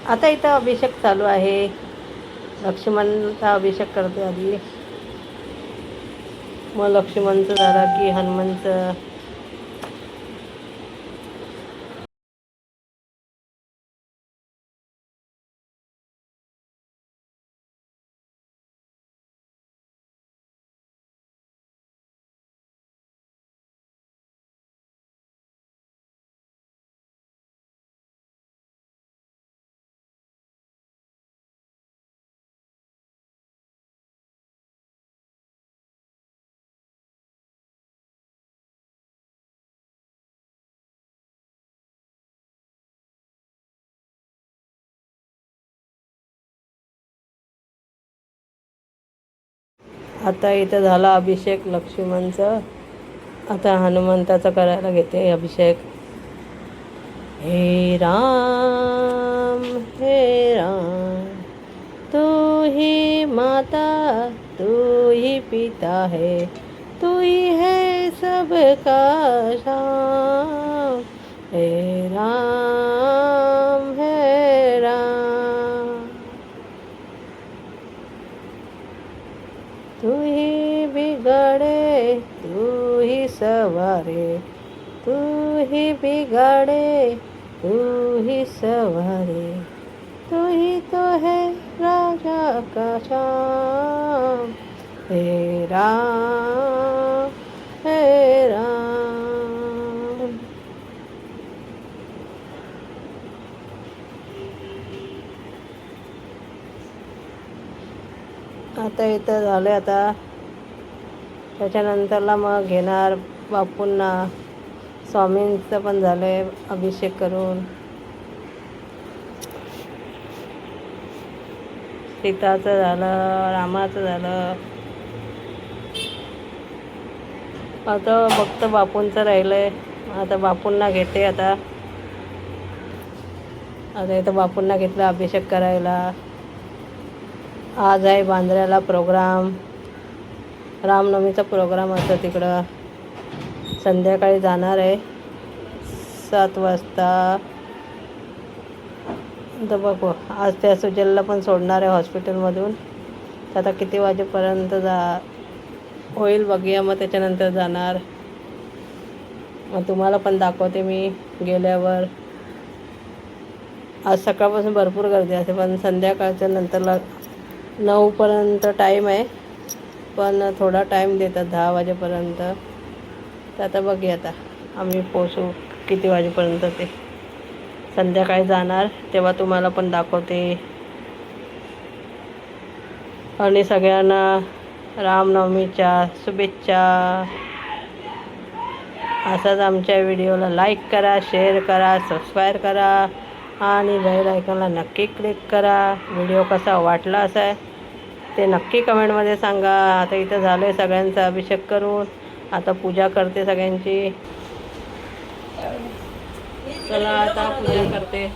आता इथं अभिषेक चालू आहे. लक्ष्मणचा अभिषेक करते आधी, मग लक्ष्मणचं झालं की हनुमानचं. आता इथं झाला अभिषेक लक्ष्मणचं. आता हनुमंताचा करायला घेते अभिषेक. हे राम हे राम, तू ही माता तू ही पिता है, तू ही है सबका शाम. हे राम हे राम, तू ही बिगड़े तू ही सवारे, तू ही बिगाड़े तू ही सवारे, तू ही तो है राजा का शाम. हे राम हे राम. आता इथं झालं. आता त्याच्यानंतरला मग घेणार बापूंना. स्वामींचं पण झालंय अभिषेक करून. सीताचं झालं, रामाचं झालं. आता फक्त बापूंचं राहिलंय. आता बापूंना घेते. आता इथं बापूंना घेतलं अभिषेक करायला. आज आहे बांद्र्याला प्रोग्राम, रामनवमीचा प्रोग्राम असतो तिकडं. संध्याकाळी जाणार आहे 7 वाजता. तर बघू, आज त्या सुजलला पण सोडणार आहे हॉस्पिटलमधून. तर आता किती वाजेपर्यंत होईल बघूया. मग त्याच्यानंतर जाणार. मग तुम्हाला पण दाखवते मी गेल्यावर. आज सकाळपासून भरपूर गर्दी असते, पण संध्याकाळच्या नंतरला 9पर्यंत टाईम आहे. पण थोडा टाईम देतात 10 वाजेपर्यंत. तर आता बघूया आता आम्ही पोचू किती वाजेपर्यंत ते. संध्याकाळी जाणार तेव्हा तुम्हाला पण दाखवते. आणि सगळ्यांना रामनवमीच्या शुभेच्छा. असाच आमच्या व्हिडिओला लाईक करा, शेअर करा, सबस्क्राईब करा आणि बेल आयकॉनला नक्की क्लिक करा. व्हिडिओ कसा वाटला असा ते नक्की कमेंटमध्ये सांगा. आता इथं झालं आहे सगळ्यांचा अभिषेक करून. आता पूजा करते सगळ्यांची. चला आता पूजा करते.